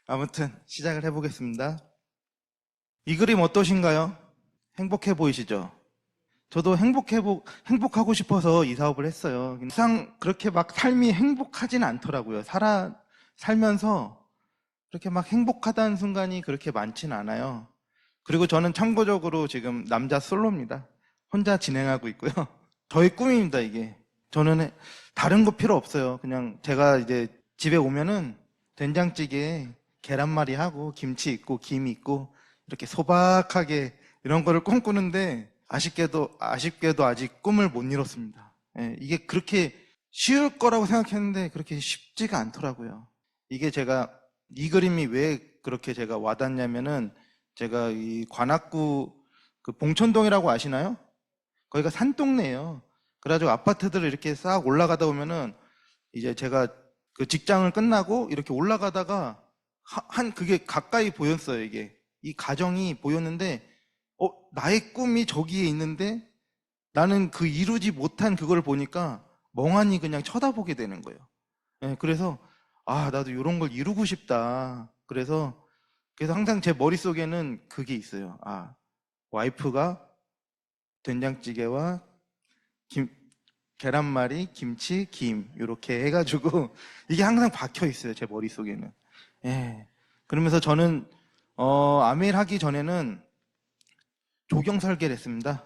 아무튼 시작을 해보겠습니다. 이 그림 어떠신가요? 행복해 보이시죠? 저도 행복하고 싶어서 이 사업을 했어요. 항상 그렇게 막 삶이 행복하진 않더라고요. 살면서 그렇게 막 행복하다는 순간이 그렇게 많진 않아요. 그리고 저는 참고적으로 지금 남자 솔로입니다. 혼자 진행하고 있고요. 저의 꿈입니다, 이게. 저는 다른 거 필요 없어요. 그냥 제가 이제 집에 오면은 된장찌개에 계란말이 하고 김치 있고 김 있고 이렇게 소박하게 이런 거를 꿈꾸는데 아쉽게도 아직 꿈을 못 이뤘습니다. 예, 이게 그렇게 쉬울 거라고 생각했는데 그렇게 쉽지가 않더라고요. 이게 제가 이 그림이 왜 그렇게 제가 와닿냐면은 제가 이 관악구 그 봉천동이라고 아시나요? 거기가 산동네예요. 그래가지고 아파트들을 이렇게 싹 올라가다 보면은 이제 제가 그 직장을 끝나고 이렇게 올라가다가 그게 가까이 보였어요, 이게. 이 가정이 보였는데, 나의 꿈이 저기에 있는데 나는 그 이루지 못한 그걸 보니까 멍하니 그냥 쳐다보게 되는 거예요. 예, 그래서, 나도 이런 걸 이루고 싶다. 그래서 항상 제 머릿속에는 그게 있어요. 와이프가 된장찌개와 김, 계란말이, 김치, 김 이렇게 해가지고 이게 항상 박혀 있어요 제 머릿속에는. 예. 그러면서 저는 아메일 하기 전에는 조경 설계를 했습니다.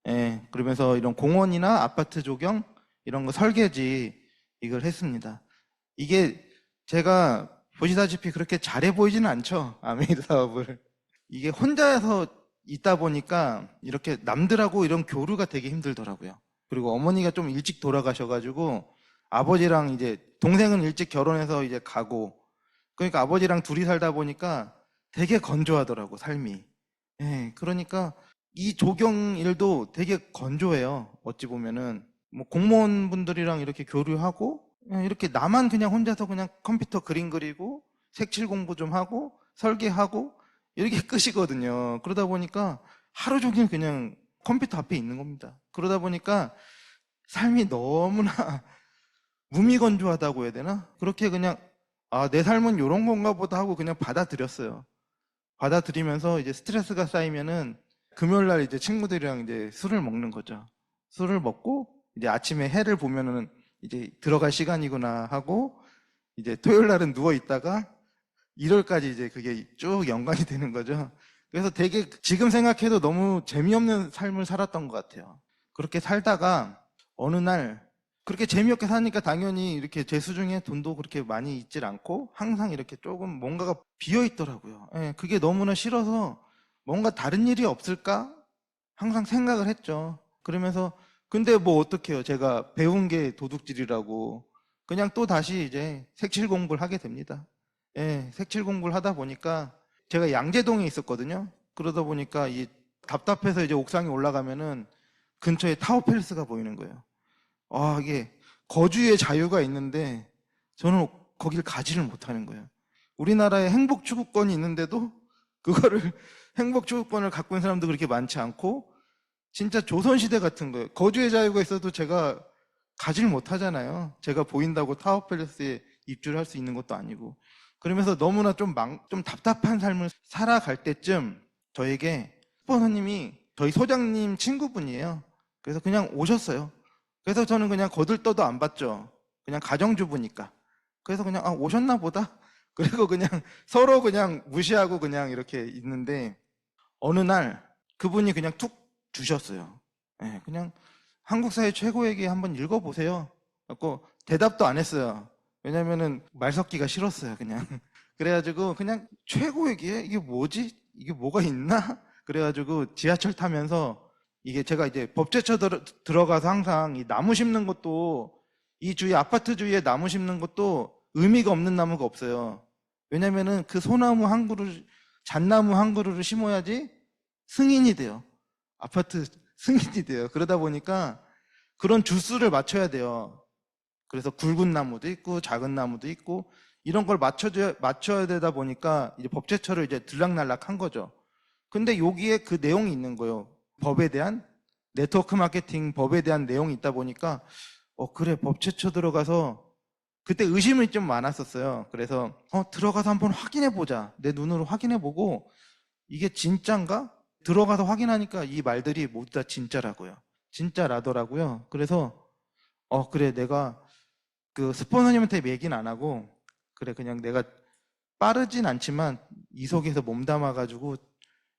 예. 그러면서 이런 공원이나 아파트 조경 이런 거 설계지 이걸 했습니다. 이게 제가 보시다시피 그렇게 잘해 보이지는 않죠, 아메이드 사업을. 이게 혼자서 있다 보니까 이렇게 남들하고 이런 교류가 되게 힘들더라고요. 그리고 어머니가 좀 일찍 돌아가셔가지고 아버지랑 이제 동생은 일찍 결혼해서 이제 가고, 그러니까 아버지랑 둘이 살다 보니까 되게 건조하더라고 삶이. 예, 그러니까 이 조경 일도 되게 건조해요. 어찌 보면은 뭐 공무원분들이랑 이렇게 교류하고, 이렇게 나만 그냥 혼자서 그냥 컴퓨터 그림 그리고 색칠 공부 좀 하고 설계하고 이렇게 끝이거든요. 그러다 보니까 하루 종일 그냥 컴퓨터 앞에 있는 겁니다. 그러다 보니까 삶이 너무나 무미건조하다고 해야 되나? 그렇게 그냥 내 삶은 이런 건가 보다 하고 그냥 받아들였어요. 받아들이면서 이제 스트레스가 쌓이면은 금요일 날 이제 친구들이랑 이제 술을 먹는 거죠. 술을 먹고 이제 아침에 해를 보면은 이제 들어갈 시간이구나 하고 이제 토요일 날은 누워 있다가 일월까지 이제 그게 쭉 연관이 되는 거죠. 그래서 되게 지금 생각해도 너무 재미없는 삶을 살았던 것 같아요. 그렇게 살다가 어느 날 그렇게 재미없게 사니까 당연히 이렇게 제 수중에 돈도 그렇게 많이 있질 않고 항상 이렇게 조금 뭔가가 비어 있더라고요. 예, 그게 너무나 싫어서 뭔가 다른 일이 없을까? 항상 생각을 했죠. 그러면서 근데 뭐 어떡해요. 제가 배운 게 도둑질이라고 그냥 또 다시 이제 색칠 공부를 하게 됩니다. 예, 색칠 공부를 하다 보니까 제가 양재동에 있었거든요. 그러다 보니까 이 답답해서 이제 옥상에 올라가면은 근처에 타워팰리스가 보이는 거예요. 이게 거주의 자유가 있는데 저는 거길 가지를 못하는 거예요. 우리나라에 행복 추구권이 있는데도 그거를 행복 추구권을 갖고 있는 사람도 그렇게 많지 않고 진짜 조선시대 같은 거예요. 거주의 자유가 있어도 제가 가지를 못하잖아요. 제가 보인다고 타워팰리스에 입주를 할 수 있는 것도 아니고. 그러면서 너무나 좀 답답한 삶을 살아갈 때쯤 저에게 스포너님이 저희 소장님 친구분이에요. 그래서 그냥 오셨어요. 그래서 저는 그냥 거들떠도 안 봤죠. 그냥 가정주부니까. 그래서 그냥 오셨나 보다. 그리고 그냥 서로 그냥 무시하고 그냥 이렇게 있는데 어느 날 그분이 그냥 툭 주셨어요. 예, 그냥 한국 사회 최고얘기 한번 읽어보세요. 그래서 대답도 안 했어요. 왜냐면은 말 섞기가 싫었어요, 그냥. 그래가지고 그냥 최고얘기에 이게 뭐지? 이게 뭐가 있나? 그래가지고 지하철 타면서 이게 제가 이제 법제처 들어가서 항상 이 나무 심는 것도 이 주위 아파트 주위에 나무 심는 것도 의미가 없는 나무가 없어요. 왜냐면은 그 소나무 한 그루, 잣나무 한 그루를 심어야지 승인이 돼요. 아파트 승인이 돼요. 그러다 보니까 그런 주수를 맞춰야 돼요. 그래서 굵은 나무도 있고 작은 나무도 있고 이런 걸 맞춰야 되다 보니까 이제 법제처를 이제 들락날락 한 거죠. 근데 여기에 그 내용이 있는 거예요. 법에 대한 네트워크 마케팅 법에 대한 내용이 있다 보니까 그래 법제처 들어가서 그때 의심이 좀 많았었어요. 그래서 들어가서 한번 확인해 보자. 내 눈으로 확인해 보고 이게 진짠가? 들어가서 확인하니까 이 말들이 모두 다 진짜라고요. 진짜라더라고요. 그래서 그래, 내가 그 스폰서님한테 얘기는 안 하고, 그래, 그냥 내가 빠르진 않지만 이 속에서 몸담아가지고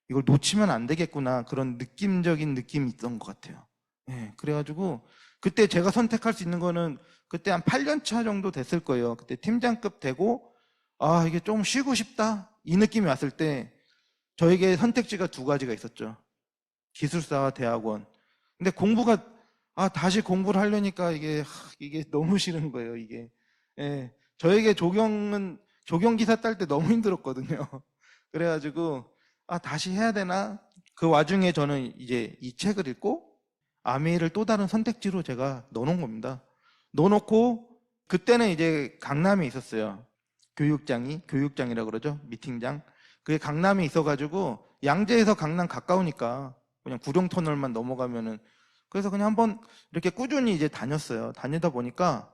이걸 놓치면 안 되겠구나, 그런 느낌적인 느낌이 있던 것 같아요. 예, 그래가지고 그때 제가 선택할 수 있는 거는 그때 한 8년 차 정도 됐을 거예요. 그때 팀장급 되고 이게 좀 쉬고 싶다, 이 느낌이 왔을 때 저에게 선택지가 두 가지가 있었죠. 기술사와 대학원. 근데 공부가 다시 공부를 하려니까 이게 너무 싫은 거예요, 이게. 예. 저에게 조경기사 딸 때 너무 힘들었거든요. 그래가지고 다시 해야 되나? 그 와중에 저는 이제 이 책을 읽고 아메이를 또 다른 선택지로 제가 넣어놓은 겁니다. 넣어놓고 그때는 이제 강남에 있었어요. 교육장이라 그러죠. 미팅장. 그게 강남에 있어가지고 양재에서 강남 가까우니까 그냥 구룡터널만 넘어가면은, 그래서 그냥 한번 이렇게 꾸준히 이제 다녔어요. 다니다 보니까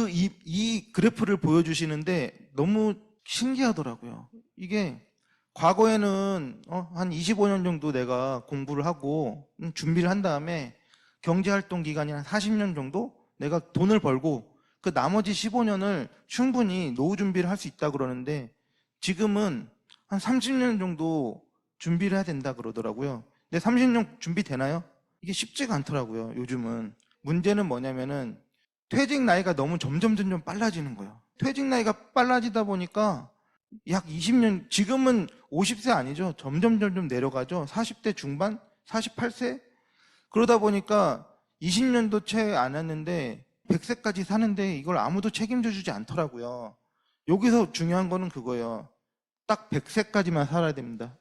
이 그래프를 보여주시는데 너무 신기하더라고요. 이게 과거에는 한 25년 정도 내가 공부를 하고 준비를 한 다음에 경제활동 기간이 한 40년 정도 내가 돈을 벌고 그 나머지 15년을 충분히 노후 준비를 할 수 있다 그러는데, 지금은 한 30년 정도 준비를 해야 된다 그러더라고요. 근데 30년 준비되나요? 이게 쉽지가 않더라고요, 요즘은. 문제는 뭐냐면은 퇴직 나이가 너무 점점 빨라지는 거예요. 퇴직 나이가 빨라지다 보니까 약 20년, 지금은 50세 아니죠. 점점 내려가죠. 40대 중반? 48세? 그러다 보니까 20년도 채 안 했는데 100세까지 사는데 이걸 아무도 책임져 주지 않더라고요. 여기서 중요한 거는 그거예요. 딱 100세까지만 살아야 됩니다.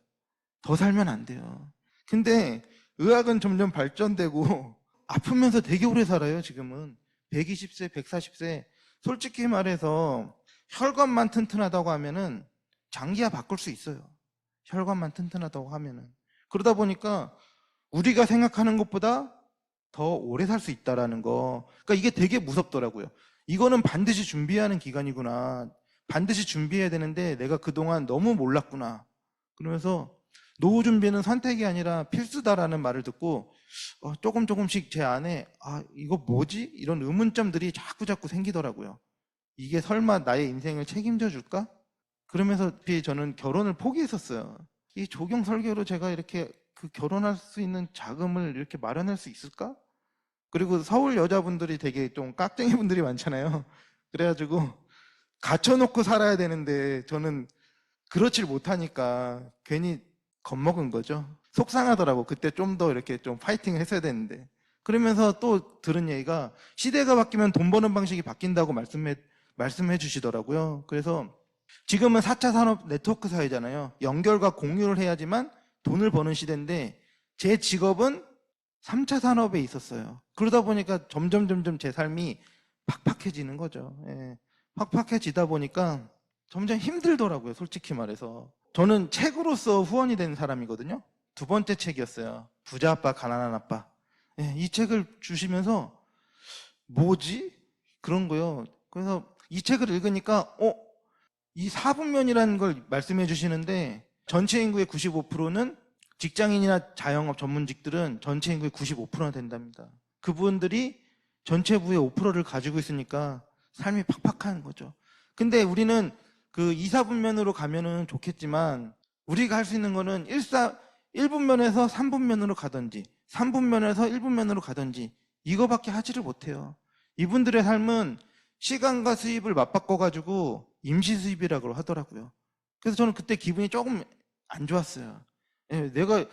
더 살면 안 돼요. 근데 의학은 점점 발전되고 아프면서 되게 오래 살아요, 지금은. 120세, 140세. 솔직히 말해서 혈관만 튼튼하다고 하면은 장기야 바꿀 수 있어요. 혈관만 튼튼하다고 하면은. 그러다 보니까 우리가 생각하는 것보다 더 오래 살 수 있다라는 거. 그러니까 이게 되게 무섭더라고요. 이거는 반드시 준비하는 기간이구나. 반드시 준비해야 되는데 내가 그동안 너무 몰랐구나. 그러면서 노후 준비는 선택이 아니라 필수다라는 말을 듣고 조금씩 제 안에 이거 뭐지? 이런 의문점들이 자꾸 생기더라고요. 이게 설마 나의 인생을 책임져 줄까? 그러면서 저는 결혼을 포기했었어요. 이 조경 설계로 제가 이렇게 그 결혼할 수 있는 자금을 이렇게 마련할 수 있을까? 그리고 서울 여자분들이 되게 좀 깍쟁이 분들이 많잖아요. 그래가지고 갇혀놓고 살아야 되는데 저는 그렇질 못하니까 괜히 겁먹은 거죠. 속상하더라고. 그때 좀 더 이렇게 좀 파이팅을 했어야 되는데. 그러면서 또 들은 얘기가 시대가 바뀌면 돈 버는 방식이 바뀐다고 말씀해 주시더라고요. 그래서 지금은 4차 산업 네트워크 사회잖아요. 연결과 공유를 해야지만 돈을 버는 시대인데 제 직업은 3차 산업에 있었어요. 그러다 보니까 점점 제 삶이 팍팍해지는 거죠. 예. 팍팍해지다 보니까 점점 힘들더라고요, 솔직히 말해서. 저는 책으로서 후원이 된 사람이거든요. 두 번째 책이었어요. 부자 아빠, 가난한 아빠. 예, 이 책을 주시면서 뭐지? 그런 거요. 그래서 이 책을 읽으니까 이 4분면이라는 걸 말씀해 주시는데 전체 인구의 95%는 직장인이나 자영업 전문직들은 전체 인구의 95%나 된답니다. 그분들이 전체 부의 5%를 가지고 있으니까 삶이 팍팍한 거죠. 근데 우리는 그 2, 4분면으로 가면은 좋겠지만 우리가 할 수 있는 거는 1분면에서 3분면으로 가든지 3분면에서 1분면으로 가든지 이거밖에 하지를 못해요. 이분들의 삶은 시간과 수입을 맞바꿔가지고 임시 수입이라고 하더라고요. 그래서 저는 그때 기분이 조금 안 좋았어요. 예, 내가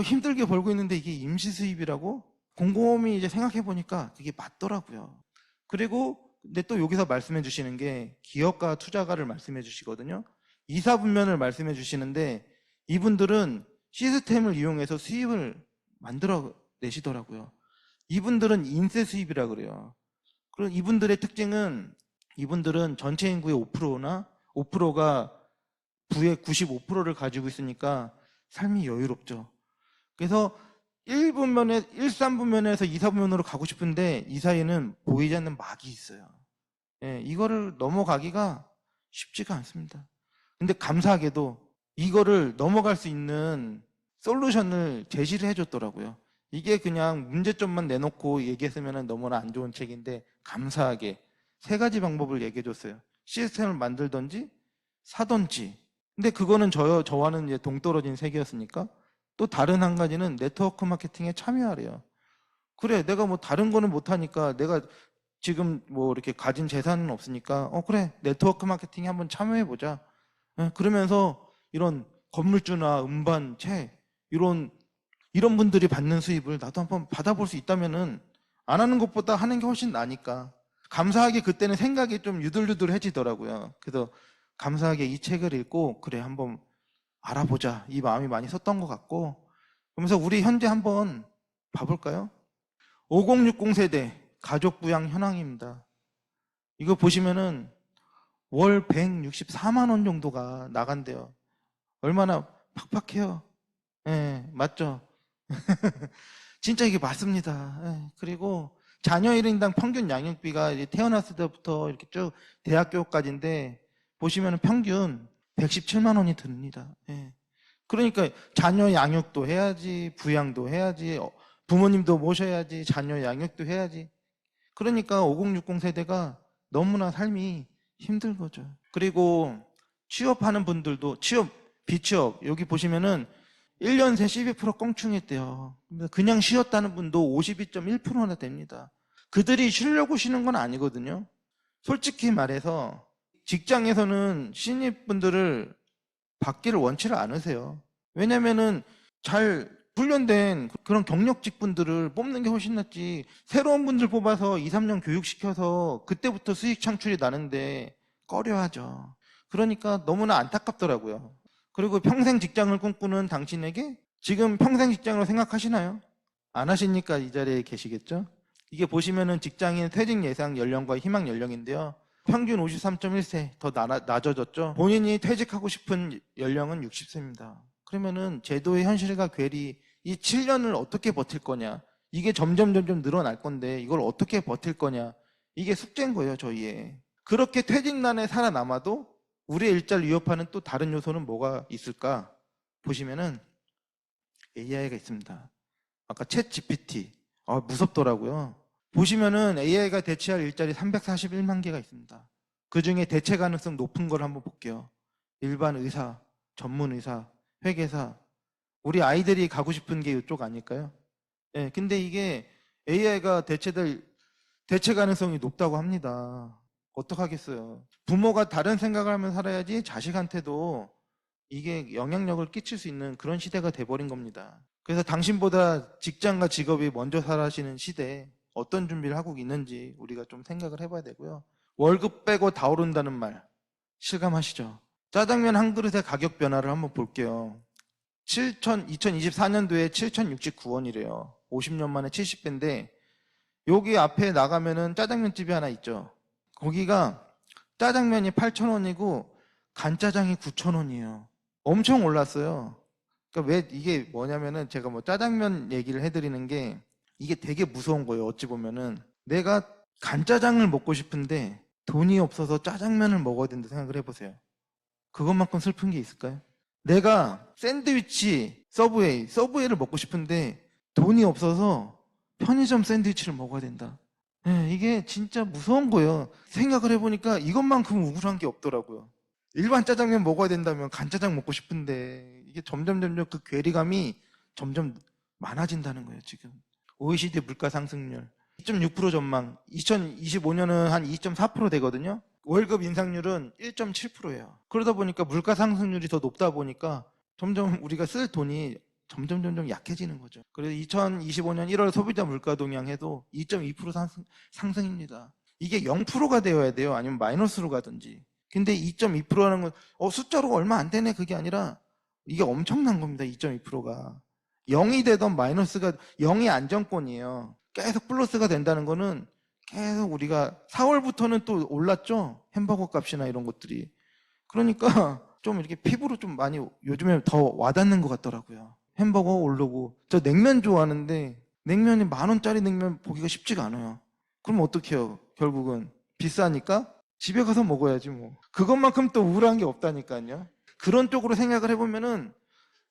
힘들게 벌고 있는데 이게 임시 수입이라고? 곰곰이 이제 생각해 보니까 그게 맞더라고요. 그리고 근데 또 여기서 말씀해 주시는 게 기업가 투자가를 말씀해 주시거든요. 2, 4분면을 말씀해 주시는데 이분들은 시스템을 이용해서 수입을 만들어 내시더라고요. 이분들은 인세 수입이라 그래요. 그리고 이분들의 특징은 이분들은 전체 인구의 5%나 5%가 부의 95%를 가지고 있으니까 삶이 여유롭죠. 그래서 1분면에 1, 3분면에서 2, 4분면으로 가고 싶은데 이 사이에는 보이지 않는 막이 있어요. 예, 이거를 넘어가기가 쉽지가 않습니다. 근데 감사하게도 이거를 넘어갈 수 있는 솔루션을 제시를 해줬더라고요. 이게 그냥 문제점만 내놓고 얘기했으면 너무나 안 좋은 책인데 감사하게 세 가지 방법을 얘기해줬어요. 시스템을 만들던지 사던지. 근데 그거는 저와는 이제 동떨어진 세계였으니까 또 다른 한 가지는 네트워크 마케팅에 참여하래요. 그래, 내가 뭐 다른 거는 못하니까 내가 지금 뭐 이렇게 가진 재산은 없으니까 그래, 네트워크 마케팅에 한번 참여해보자. 예, 그러면서 이런 건물주나 음반, 책 이런 분들이 받는 수입을 나도 한번 받아볼 수 있다면은 안 하는 것보다 하는 게 훨씬 나니까 감사하게 그때는 생각이 좀 유들유들해지더라고요. 그래서 감사하게 이 책을 읽고 그래 한번 알아보자 이 마음이 많이 섰던 것 같고 그러면서 우리 현재 한번 봐볼까요? 5060 세대 가족 부양 현황입니다. 이거 보시면은 월 164만 원 정도가 나간대요. 얼마나 팍팍해요. 예, 맞죠? 진짜 이게 맞습니다. 예, 그리고 자녀 1인당 평균 양육비가 이제 태어났을 때부터 이렇게 쭉 대학교까지인데 보시면 평균 117만 원이 듭니다. 예. 그러니까 자녀 양육도 해야지, 부양도 해야지, 부모님도 모셔야지, 자녀 양육도 해야지. 그러니까 5060 세대가 너무나 삶이 힘든 거죠. 그리고 취업하는 분들도 비취업 여기 보시면은 1년 새 12% 껑충했대요. 그냥 쉬었다는 분도 52.1%나 됩니다. 그들이 쉬려고 쉬는 건 아니거든요. 솔직히 말해서 직장에서는 신입분들을 받기를 원치를 않으세요. 왜냐면은 잘 훈련된 그런 경력직 분들을 뽑는 게 훨씬 낫지. 새로운 분들 뽑아서 2, 3년 교육시켜서 그때부터 수익 창출이 나는데 꺼려하죠. 그러니까 너무나 안타깝더라고요. 그리고 평생 직장을 꿈꾸는 당신에게 지금 평생 직장으로 생각하시나요? 안 하시니까 이 자리에 계시겠죠? 이게 보시면은 직장인 퇴직 예상 연령과 희망 연령인데요. 평균 53.1세 더 낮아졌죠. 본인이 퇴직하고 싶은 연령은 60세입니다. 그러면은 제도의 현실과 괴리 이 7년을 어떻게 버틸 거냐. 이게 점점 늘어날 건데 이걸 어떻게 버틸 거냐. 이게 숙제인 거예요, 저희의. 그렇게 퇴직난에 살아남아도 우리의 일자를 위협하는 또 다른 요소는 뭐가 있을까? 보시면은 AI가 있습니다. 아까 챗 GPT. 무섭더라고요. 보시면은 AI가 대체할 일자리 341만 개가 있습니다. 그 중에 대체 가능성 높은 걸 한번 볼게요. 일반 의사, 전문 의사, 회계사. 우리 아이들이 가고 싶은 게 이쪽 아닐까요? 예, 근데 이게 AI가 대체 가능성이 높다고 합니다. 어떡하겠어요. 부모가 다른 생각을 하면 살아야지 자식한테도 이게 영향력을 끼칠 수 있는 그런 시대가 돼버린 겁니다. 그래서 당신보다 직장과 직업이 먼저 살아시는 시대에 어떤 준비를 하고 있는지 우리가 좀 생각을 해봐야 되고요. 월급 빼고 다 오른다는 말 실감하시죠? 짜장면 한 그릇의 가격 변화를 한번 볼게요. 2024년도에 7,069원이래요. 50년 만에 70배인데 여기 앞에 나가면은 짜장면집이 하나 있죠. 거기가 짜장면이 8,000원이고 간짜장이 9,000원이에요. 엄청 올랐어요. 그러니까 왜 이게 뭐냐면은 제가 뭐 짜장면 얘기를 해드리는 게 이게 되게 무서운 거예요. 어찌 보면은 내가 간짜장을 먹고 싶은데 돈이 없어서 짜장면을 먹어야 된다 생각을 해보세요. 그것만큼 슬픈 게 있을까요? 내가 샌드위치, 서브웨이를 먹고 싶은데 돈이 없어서 편의점 샌드위치를 먹어야 된다. 네, 이게 진짜 무서운 거예요. 생각을 해보니까 이것만큼 우울한 게 없더라고요. 일반 짜장면 먹어야 된다면 간짜장 먹고 싶은데 이게 점점 그 괴리감이 점점 많아진다는 거예요, 지금. OECD 물가 상승률 2.6% 전망. 2025년은 한 2.4% 되거든요. 월급 인상률은 1.7%예요. 그러다 보니까 물가 상승률이 더 높다 보니까 점점 우리가 쓸 돈이 점점 약해지는 거죠. 그래서 2025년 1월 소비자 물가 동향에도 2.2% 상승입니다. 이게 0%가 되어야 돼요. 아니면 마이너스로 가든지. 근데 2.2%라는 건 숫자로 얼마 안 되네 그게 아니라 이게 엄청난 겁니다. 2.2%가 0이 되던 마이너스가 0이 안정권이에요. 계속 플러스가 된다는 거는 계속 우리가 4월부터는 또 올랐죠. 햄버거 값이나 이런 것들이. 그러니까 좀 이렇게 피부로 좀 많이 요즘에 더 와닿는 것 같더라고요. 햄버거 오르고 저 냉면 좋아하는데 냉면이 10,000원짜리 냉면 보기가 쉽지가 않아요. 그럼 어떻게 해요? 결국은 비싸니까 집에 가서 먹어야지 뭐. 그것만큼 또 우울한 게 없다니까요. 그런 쪽으로 생각을 해보면은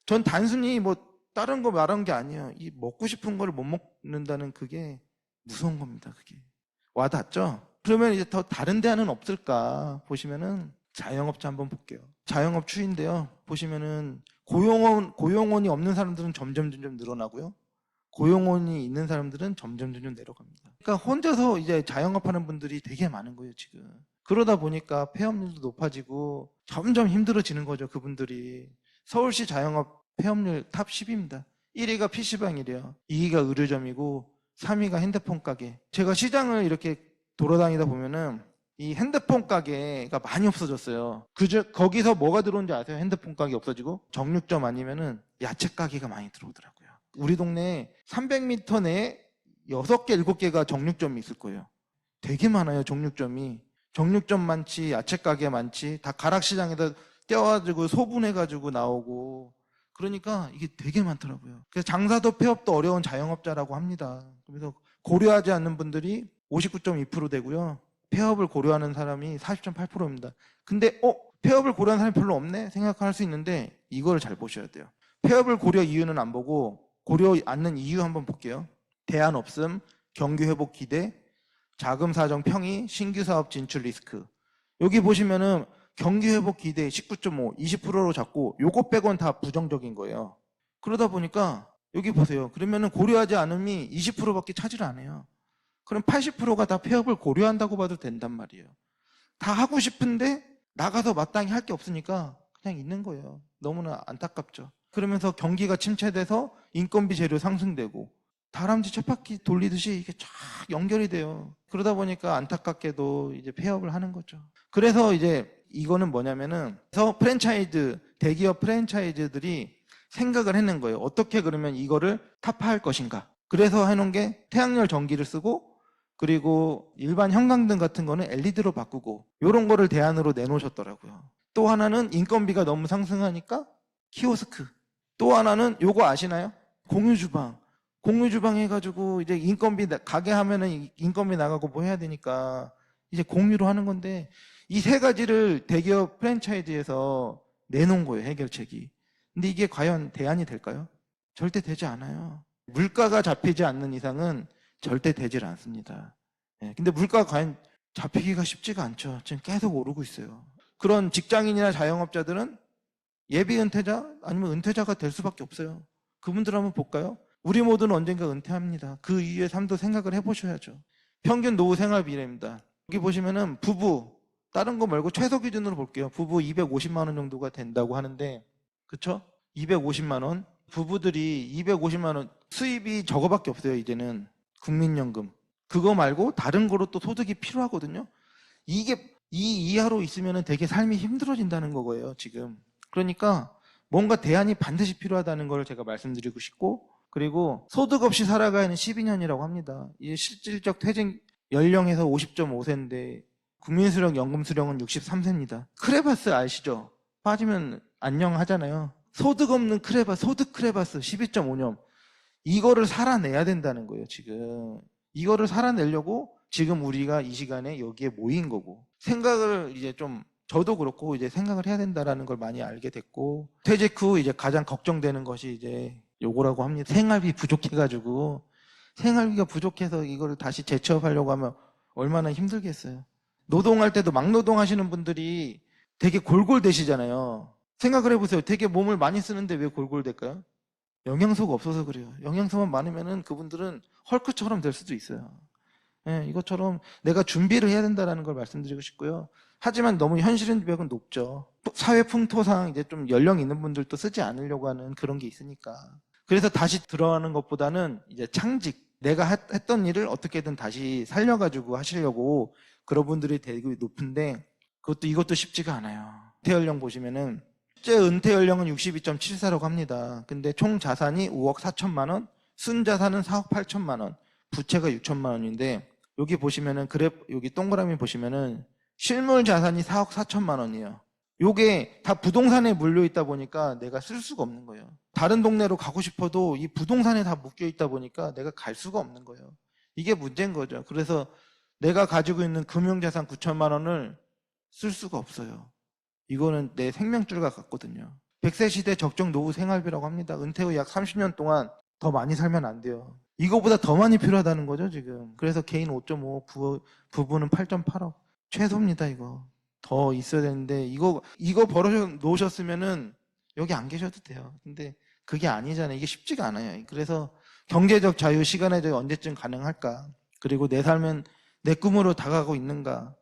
전 단순히 뭐 다른 거 말한 게 아니에요. 이 먹고 싶은 걸 못 먹는다는 그게 무서운 겁니다. 그게 와닿죠? 그러면 이제 더 다른 대안은 없을까 보시면은 자영업자 한번 볼게요. 자영업 추인데요. 보시면은 고용원이 없는 사람들은 점점 늘어나고요. 고용원이 있는 사람들은 점점 내려갑니다. 그러니까 혼자서 이제 자영업하는 분들이 되게 많은 거예요, 지금. 그러다 보니까 폐업률도 높아지고 점점 힘들어지는 거죠, 그분들이. 서울시 자영업 폐업률 탑 10입니다. 1위가 PC방이래요. 2위가 의류점이고 3위가 핸드폰 가게. 제가 시장을 이렇게 돌아다니다 보면은 이 핸드폰 가게가 많이 없어졌어요. 거기서 뭐가 들어온지 아세요? 핸드폰 가게 없어지고 정육점 아니면은 야채 가게가 많이 들어오더라고요. 우리 동네에 300m 내에 6개, 7개가 정육점이 있을 거예요. 되게 많아요, 정육점이. 정육점 많지, 야채 가게 많지, 다 가락시장에다 떼어가지고 소분해가지고 나오고. 그러니까 이게 되게 많더라고요. 그래서 장사도 폐업도 어려운 자영업자라고 합니다. 그래서 고려하지 않는 분들이 59.2% 되고요. 폐업을 고려하는 사람이 40.8%입니다. 근데 폐업을 고려하는 사람이 별로 없네 생각할 수 있는데 이거를 잘 보셔야 돼요. 폐업을 고려 이유는 안 보고 고려 않는 이유 한번 볼게요. 대안 없음, 경기 회복 기대, 자금 사정 평이, 신규 사업 진출 리스크. 여기 보시면은 경기 회복 기대 19.5, 20%로 잡고 요거 빼곤 다 부정적인 거예요. 그러다 보니까 여기 보세요. 그러면은 고려하지 않음이 20%밖에 차지를 안 해요. 그럼 80%가 다 폐업을 고려한다고 봐도 된단 말이에요. 다 하고 싶은데 나가서 마땅히 할 게 없으니까 그냥 있는 거예요. 너무나 안타깝죠. 그러면서 경기가 침체돼서 인건비 재료 상승되고 다람쥐 쳇바퀴 돌리듯이 이게 쫙 연결이 돼요. 그러다 보니까 안타깝게도 이제 폐업을 하는 거죠. 그래서 이제 이거는 뭐냐면은 대기업 프랜차이즈들이 생각을 해낸 거예요. 어떻게 그러면 이거를 타파할 것인가. 그래서 해놓은 게 태양열 전기를 쓰고 그리고 일반 형광등 같은 거는 LED로 바꾸고 이런 거를 대안으로 내놓으셨더라고요. 또 하나는 인건비가 너무 상승하니까 키오스크. 또 하나는 요거 아시나요? 공유주방. 공유주방 해가지고 이제 인건비 가게 하면은 인건비 나가고 뭐 해야 되니까 이제 공유로 하는 건데 이 세 가지를 대기업 프랜차이즈에서 내놓은 거예요, 해결책이. 근데 이게 과연 대안이 될까요? 절대 되지 않아요. 물가가 잡히지 않는 이상은 절대 되질 않습니다. 근데 물가가 과연 잡히기가 쉽지가 않죠. 지금 계속 오르고 있어요. 그런 직장인이나 자영업자들은 예비 은퇴자 아니면 은퇴자가 될 수밖에 없어요. 그분들 한번 볼까요? 우리 모두는 언젠가 은퇴합니다. 그 이후의 삶도 생각을 해보셔야죠. 평균 노후 생활 비례입니다. 여기 보시면은 부부 다른 거 말고 최소 기준으로 볼게요. 부부 250만 원 정도가 된다고 하는데 그쵸? 250만 원. 부부들이 250만 원 수입이 저거밖에 없어요. 이제는 국민연금. 그거 말고 다른 거로 또 소득이 필요하거든요. 이게 이 이하로 있으면 되게 삶이 힘들어진다는 거예요, 지금. 그러니까 뭔가 대안이 반드시 필요하다는 걸 제가 말씀드리고 싶고 그리고 소득 없이 살아가는 12년이라고 합니다. 이 실질적 퇴직 연령에서 50.5세인데 국민수령, 연금수령은 63세입니다. 크레바스 아시죠? 빠지면 안녕하잖아요. 소득 없는 소득 크레바스 12.5년. 이거를 살아내야 된다는 거예요, 지금. 이거를 살아내려고 지금 우리가 이 시간에 여기에 모인 거고. 생각을 이제 좀, 저도 그렇고 이제 생각을 해야 된다라는 걸 많이 알게 됐고, 퇴직 후 이제 가장 걱정되는 것이 이제 요거라고 합니다. 생활비 부족해가지고, 생활비가 부족해서 이거를 다시 재취업하려고 하면 얼마나 힘들겠어요. 노동할 때도 막노동 하시는 분들이 되게 골골대시잖아요. 생각을 해보세요. 되게 몸을 많이 쓰는데 왜 골골댈까요? 영양소가 없어서 그래요. 영양소만 많으면은 그분들은 헐크처럼 될 수도 있어요. 이것처럼 내가 준비를 해야 된다는 걸 말씀드리고 싶고요. 하지만 너무 현실인지벽은 높죠. 사회 풍토상 이제 좀 연령 있는 분들도 쓰지 않으려고 하는 그런 게 있으니까. 그래서 다시 들어가는 것보다는 이제 창직, 내가 했던 일을 어떻게든 다시 살려가지고 하시려고 그런 분들이 되게 높은데 이것도 쉽지가 않아요. 은퇴 연령 보시면은 실제 은퇴 연령은 62.74라고 합니다. 근데 총 자산이 5억 4천만 원, 순자산은 4억 8천만 원, 부채가 6천만 원인데 여기 보시면은 여기 동그라미 보시면은 실물 자산이 4억 4천만 원이에요. 요게 다 부동산에 물려 있다 보니까 내가 쓸 수가 없는 거예요. 다른 동네로 가고 싶어도 이 부동산에 다 묶여 있다 보니까 내가 갈 수가 없는 거예요. 이게 문제인 거죠. 그래서 내가 가지고 있는 금융자산 9천만 원을 쓸 수가 없어요. 이거는 내 생명줄과 같거든요. 100세 시대 적정 노후 생활비라고 합니다. 은퇴 후 약 30년 동안 더 많이 살면 안 돼요. 이거보다 더 많이 필요하다는 거죠, 지금. 그래서 개인 5.5, 부부는 8.8억. 최소입니다, 이거. 더 있어야 되는데, 이거 벌어 놓으셨으면은 여기 안 계셔도 돼요. 근데 그게 아니잖아요. 이게 쉽지가 않아요. 그래서 경제적 자유, 시간의 자유 언제쯤 가능할까? 그리고 내 삶은 내 꿈으로 다가가고 있는가?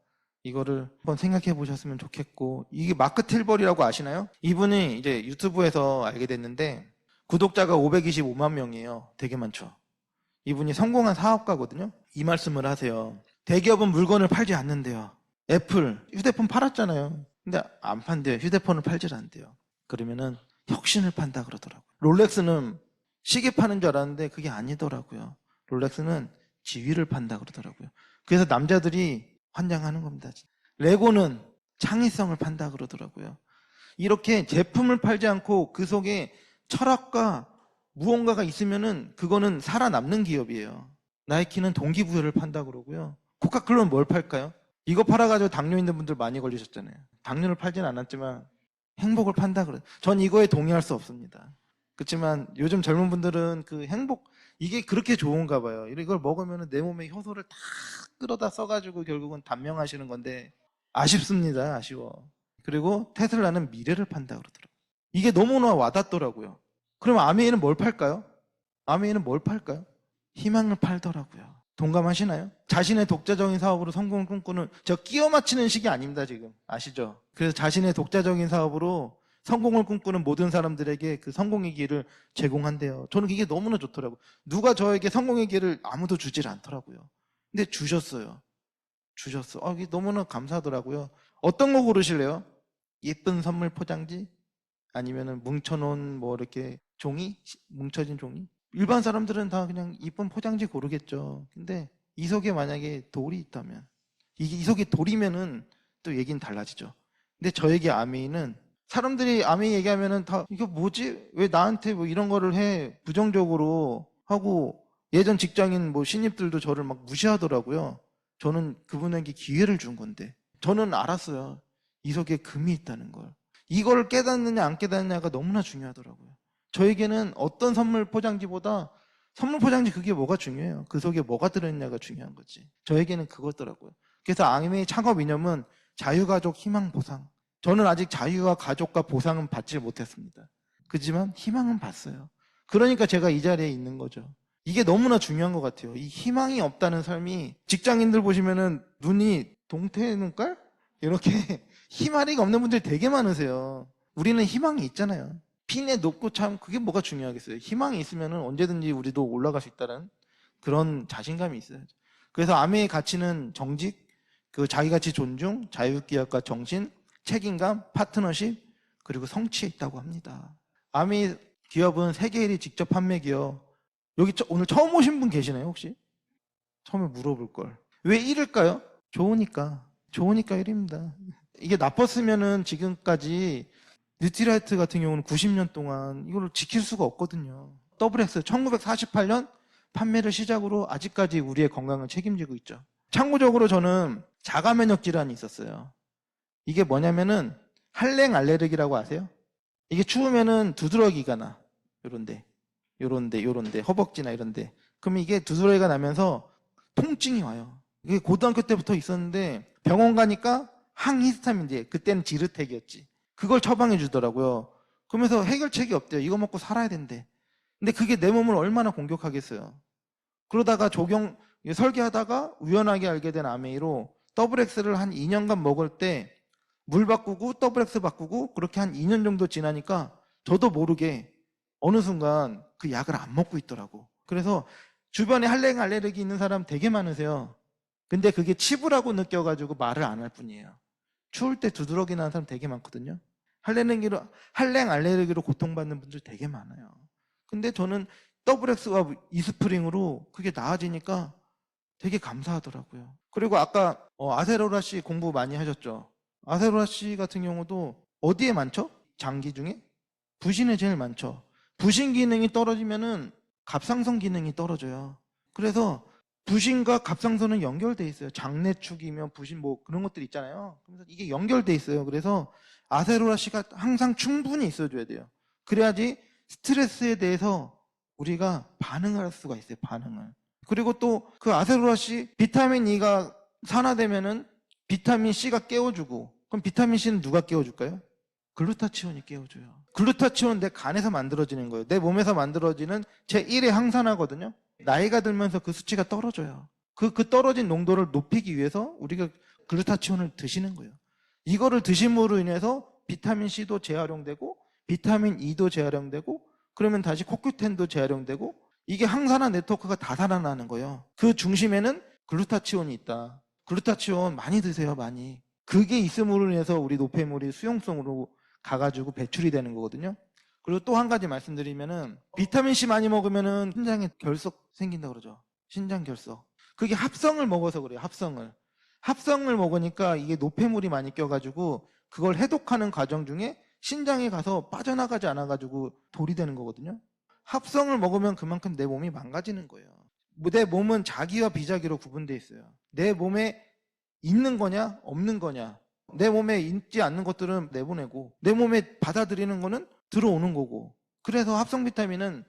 이거를 한번 생각해 보셨으면 좋겠고, 이게 마크 틸버리라고 아시나요? 이분이 이제 유튜브에서 알게 됐는데 구독자가 525만 명이에요. 되게 많죠. 이분이 성공한 사업가거든요. 이 말씀을 하세요. 대기업은 물건을 팔지 않는데요. 애플 휴대폰 팔았잖아요. 근데 안 판대요. 휴대폰을 팔질 않대요. 그러면은 혁신을 판다 그러더라고요. 롤렉스는 시계 파는 줄 알았는데 그게 아니더라고요. 롤렉스는 지위를 판다 그러더라고요. 그래서 남자들이 환장하는 겁니다. 레고는 창의성을 판다 그러더라고요. 이렇게 제품을 팔지 않고 그 속에 철학과 무언가가 있으면은 그거는 살아남는 기업이에요. 나이키는 동기부여를 판다 그러고요. 코카콜라는 뭘 팔까요? 이거 팔아가지고 당뇨 있는 분들 많이 걸리셨잖아요. 당뇨를 팔지는 않았지만 행복을 판다 그래요. 전 이거에 동의할 수 없습니다. 그렇지만 요즘 젊은 분들은 그 행복, 이게 그렇게 좋은가 봐요. 이걸 먹으면 내 몸에 효소를 다 끌어다 써가지고 결국은 단명하시는 건데 아쉽습니다. 아쉬워. 그리고 테슬라는 미래를 판다 그러더라고요. 이게 너무나 와닿더라고요. 그럼 아메이는 뭘 팔까요? 아메이는 뭘 팔까요? 희망을 팔더라고요. 동감하시나요? 자신의 독자적인 사업으로 성공을 꿈꾸는, 저 끼워 맞히는 식이 아닙니다, 지금. 아시죠? 그래서 자신의 독자적인 사업으로 성공을 꿈꾸는 모든 사람들에게 그 성공의 기회를 제공한대요. 저는 이게 너무나 좋더라고요. 누가 저에게 성공의 기회를 아무도 주질 않더라고요. 근데 주셨어요. 주셨어. 이게 너무나 감사하더라고요. 어떤 거 고르실래요? 예쁜 선물 포장지? 아니면은 뭉쳐놓은 뭐 이렇게 종이? 뭉쳐진 종이? 일반 사람들은 다 그냥 이쁜 포장지 고르겠죠. 근데 이 속에 만약에 돌이 있다면, 이 속에 돌이면은 또 얘기는 달라지죠. 근데 저에게 아메이는, 사람들이 아메이 얘기하면은 다 이거 뭐지? 왜 나한테 뭐 이런 거를 해? 부정적으로 하고, 예전 직장인 뭐 신입들도 저를 막 무시하더라고요. 저는 그분에게 기회를 준 건데, 저는 알았어요. 이 속에 금이 있다는 걸. 이걸 깨닫느냐 안 깨닫느냐가 너무나 중요하더라고요. 저에게는 어떤 선물 포장지보다 선물 포장지 그게 뭐가 중요해요. 그 속에 뭐가 들어있냐가 중요한 거지. 저에게는 그거더라고요. 그래서 아메이 창업 이념은 자유가족 희망 보상. 저는 아직 자유와 가족과 보상은 받지 못했습니다. 그렇지만 희망은 봤어요. 그러니까 제가 이 자리에 있는 거죠. 이게 너무나 중요한 것 같아요. 이 희망이 없다는 삶이, 직장인들 보시면은 눈이 동태 눈깔? 이렇게 희망이 없는 분들이 되게 많으세요. 우리는 희망이 있잖아요. 핀에 높고 참 그게 뭐가 중요하겠어요. 희망이 있으면 언제든지 우리도 올라갈 수 있다는 그런 자신감이 있어요. 그래서 아메의 가치는 정직, 그 자기가치 존중, 자유기업가 정신, 책임감, 파트너십, 그리고 성취에 있다고 합니다. 아메 기업은 세계 1위 직접 판매 기업. 여기 오늘 처음 오신 분 계시나요, 혹시? 처음에 물어볼 걸. 왜 1일까요? 좋으니까. 좋으니까 1입니다. 이게 나빴으면은 지금까지 뉴트리라이트 같은 경우는 90년 동안 이걸 지킬 수가 없거든요. 더블엑스 1948년 판매를 시작으로 아직까지 우리의 건강을 책임지고 있죠. 참고적으로 저는 자가 면역 질환이 있었어요. 이게 뭐냐면은 한랭 알레르기라고 아세요? 이게 추우면은 두드러기가 나. 요런데 허벅지나 이런데. 그럼 이게 두드러기가 나면서 통증이 와요. 이게 고등학교 때부터 있었는데 병원 가니까 항히스타민제, 그때는 지르텍이었지. 그걸 처방해 주더라고요. 그러면서 해결책이 없대요. 이거 먹고 살아야 된대. 근데 그게 내 몸을 얼마나 공격하겠어요. 그러다가 설계하다가 우연하게 알게 된 아메이로 더블엑스를 한 2년간 먹을 때 물 바꾸고 더블엑스 바꾸고 그렇게 한 2년 정도 지나니까 저도 모르게 어느 순간 그 약을 안 먹고 있더라고. 그래서 주변에 한랭 알레르기 있는 사람 되게 많으세요. 근데 그게 치부라고 느껴가지고 말을 안 할 뿐이에요. 추울 때 두드러기 나는 사람 되게 많거든요. 한랭 알레르기로 고통받는 분들 되게 많아요. 근데 저는 더블엑스와 이스프링으로 그게 나아지니까 되게 감사하더라고요. 그리고 아까 아세로라 씨 공부 많이 하셨죠? 아세로라 씨 같은 경우도 어디에 많죠? 장기 중에? 부신에 제일 많죠. 부신 기능이 떨어지면은 갑상선 기능이 떨어져요. 그래서 부신과 갑상선은 연결돼 있어요. 장내축이며 부신 뭐 그런 것들 있잖아요. 그래서 이게 연결돼 있어요. 그래서 아세로라씨가 항상 충분히 있어줘야 돼요. 그래야지 스트레스에 대해서 우리가 반응을 할 수가 있어요. 반응을. 그리고 또 그 아세로라씨 비타민 E가 산화되면은 비타민 C가 깨워주고, 그럼 비타민 C는 누가 깨워줄까요? 글루타치온이 깨워줘요. 글루타치온 내 간에서 만들어지는 거예요. 내 몸에서 만들어지는 제1의 항산화거든요. 나이가 들면서 그 수치가 떨어져요. 그 떨어진 농도를 높이기 위해서 우리가 글루타치온을 드시는 거예요. 이거를 드심으로 인해서 비타민 C도 재활용되고 비타민 E도 재활용되고 그러면 다시 코큐텐도 재활용되고 이게 항산화 네트워크가 다 살아나는 거예요. 그 중심에는 글루타치온이 있다. 글루타치온 많이 드세요, 많이. 그게 있음으로 인해서 우리 노폐물이 수용성으로 가가지고 배출이 되는 거거든요. 그리고 또 한 가지 말씀드리면은 비타민 C 많이 먹으면은 신장에 결석 생긴다 그러죠. 신장 결석. 그게 합성을 먹어서 그래요. 합성을 먹으니까 이게 노폐물이 많이 껴가지고 그걸 해독하는 과정 중에 신장에 가서 빠져나가지 않아가지고 돌이 되는 거거든요. 합성을 먹으면 그만큼 내 몸이 망가지는 거예요. 내 몸은 자기와 비자기로 구분되어 있어요. 내 몸에 있는 거냐 없는 거냐. 내 몸에 있지 않는 것들은 내보내고 내 몸에 받아들이는 거는 들어오는 거고. 그래서 합성 비타민은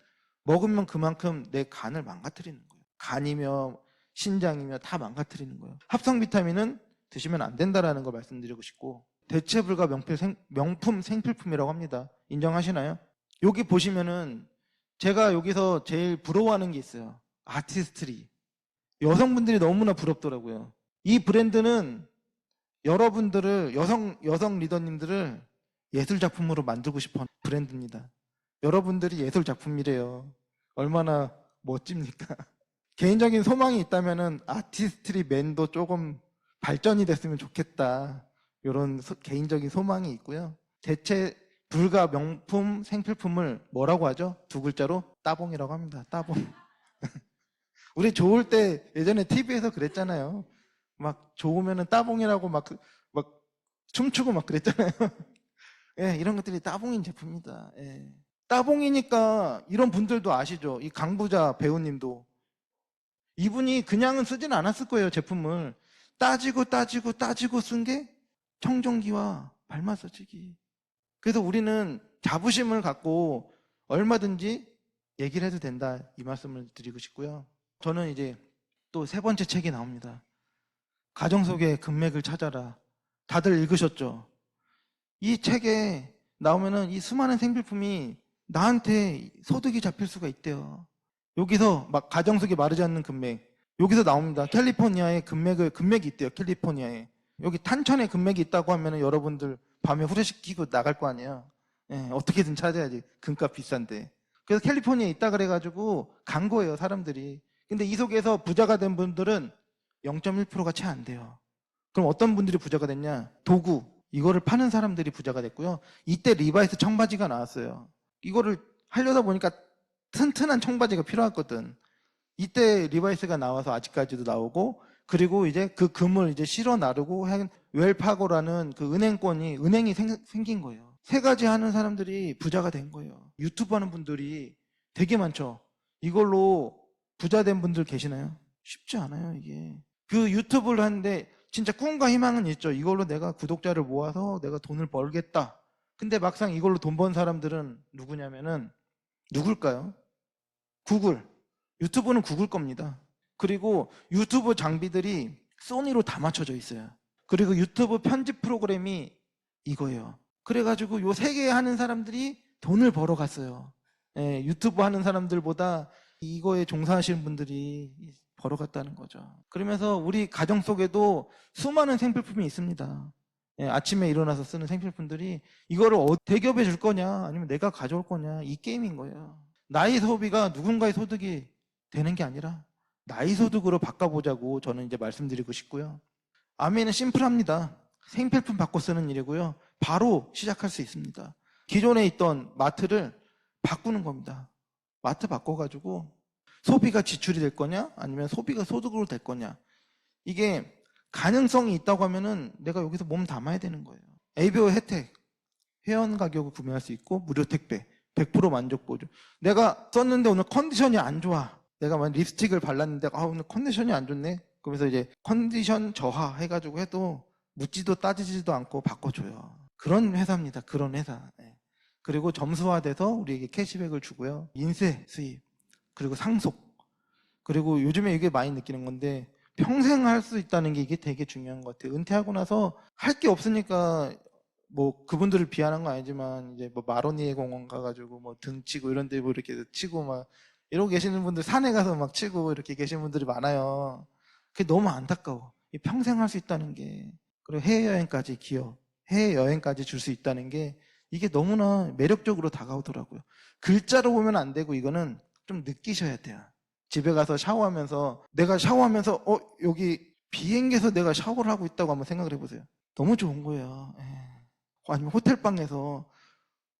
먹으면 그만큼 내 간을 망가뜨리는 거예요. 간이며 신장이며 다 망가뜨리는 거예요. 합성 비타민은 드시면 안 된다라는 걸 말씀드리고 싶고, 대체 불가 명품 생필품이라고 합니다. 인정하시나요? 여기 보시면은 제가 여기서 제일 부러워하는 게 있어요. 아티스트리. 여성분들이 너무나 부럽더라고요. 이 브랜드는 여러분들을 여성 리더님들을 예술 작품으로 만들고 싶어 하는 브랜드입니다. 여러분들이 예술 작품이래요. 얼마나 멋집니까? 개인적인 소망이 있다면은 아티스트리 맨도 조금 발전이 됐으면 좋겠다. 이런 개인적인 소망이 있고요. 대체 불가 명품 생필품을 뭐라고 하죠? 두 글자로 따봉이라고 합니다. 따봉. 우리 좋을 때 예전에 TV에서 그랬잖아요. 막 좋으면은 따봉이라고 막 춤추고 막 그랬잖아요. 예, 이런 것들이 따봉인 제품입니다. 예. 따봉이니까 이런 분들도 아시죠? 이 강부자 배우님도 이분이 그냥은 쓰진 않았을 거예요. 제품을 따지고 쓴 게 청정기와 발 마사지기. 그래서 우리는 자부심을 갖고 얼마든지 얘기를 해도 된다, 이 말씀을 드리고 싶고요. 저는 이제 또 세 번째 책이 나옵니다. 가정 속의 금맥을 찾아라. 다들 읽으셨죠? 이 책에 나오면은 이 수많은 생필품이 나한테 소득이 잡힐 수가 있대요. 여기서 막 가정 속에 마르지 않는 금맥, 여기서 나옵니다. 캘리포니아에 금맥이 있대요. 캘리포니아에. 여기 탄천에 금맥이 있다고 하면은 여러분들 밤에 후레쉬 끼고 나갈 거 아니에요. 예, 어떻게든 찾아야지. 금값 비싼데. 그래서 캘리포니아에 있다 그래가지고 간 거예요, 사람들이. 근데 이 속에서 부자가 된 분들은 0.1%가 채 안 돼요. 그럼 어떤 분들이 부자가 됐냐? 도구, 이거를 파는 사람들이 부자가 됐고요. 이때 리바이스 청바지가 나왔어요. 이거를 하려다 보니까 튼튼한 청바지가 필요했거든. 이때 리바이스가 나와서 아직까지도 나오고, 그리고 이제 그 금을 이제 실어 나르고 한 웰파고라는 그 은행이 생긴 거예요. 세 가지 하는 사람들이 부자가 된 거예요. 유튜브 하는 분들이 되게 많죠. 이걸로 부자 된 분들 계시나요? 쉽지 않아요, 이게. 그 유튜브를 하는데 진짜 꿈과 희망은 있죠. 이걸로 내가 구독자를 모아서 내가 돈을 벌겠다. 근데 막상 이걸로 돈 번 사람들은 누구냐면은 누굴까요? 구글. 유튜브는 구글 겁니다. 그리고 유튜브 장비들이 소니로 다 맞춰져 있어요. 그리고 유튜브 편집 프로그램이 이거예요. 그래가지고 요 세 개 하는 사람들이 돈을 벌어 갔어요. 예, 유튜브 하는 사람들보다 이거에 종사하시는 분들이 벌어갔다는 거죠. 그러면서 우리 가정 속에도 수많은 생필품이 있습니다. 예, 아침에 일어나서 쓰는 생필품들이 이거를 대기업에 줄 거냐 아니면 내가 가져올 거냐, 이 게임인 거예요. 나의 소비가 누군가의 소득이 되는 게 아니라 나의 소득으로 바꿔보자고 저는 이제 말씀드리고 싶고요. 아멘은 심플합니다. 생필품 바꿔 쓰는 일이고요. 바로 시작할 수 있습니다. 기존에 있던 마트를 바꾸는 겁니다. 마트 바꿔가지고 소비가 지출이 될 거냐 아니면 소비가 소득으로 될 거냐, 이게 가능성이 있다고 하면은 내가 여기서 몸 담아야 되는 거예요. ABO 혜택, 회원 가격을 구매할 수 있고 무료 택배, 100% 만족 보조. 내가 썼는데 오늘 컨디션이 안 좋아. 내가 막 립스틱을 발랐는데 오늘 컨디션이 안 좋네. 그러면서 이제 컨디션 저하 해가지고 해도 묻지도 따지지도 않고 바꿔줘요. 그런 회사입니다. 그런 회사. 예. 그리고 점수화돼서 우리에게 캐시백을 주고요. 인쇄 수입, 그리고 상속, 그리고 요즘에 이게 많이 느끼는 건데 평생 할 수 있다는 게 이게 되게 중요한 것 같아요. 은퇴하고 나서 할 게 없으니까 뭐 그분들을 비하는 건 아니지만 이제 뭐 마로니에 공원 가가지고 뭐 등 치고 이런 데 뭐 이렇게 치고 막 이러고 계시는 분들, 산에 가서 막 치고 이렇게 계시는 분들이 많아요. 그게 너무 안타까워. 이 평생 할 수 있다는 게, 그리고 해외여행까지 기여, 해외여행까지 줄 수 있다는 게 이게 너무나 매력적으로 다가오더라고요. 글자로 보면 안 되고 이거는 좀 느끼셔야 돼요. 집에 가서 샤워하면서 내가 샤워하면서 여기 비행기에서 내가 샤워를 하고 있다고 한번 생각을 해보세요. 너무 좋은 거예요. 예. 아니면 호텔방에서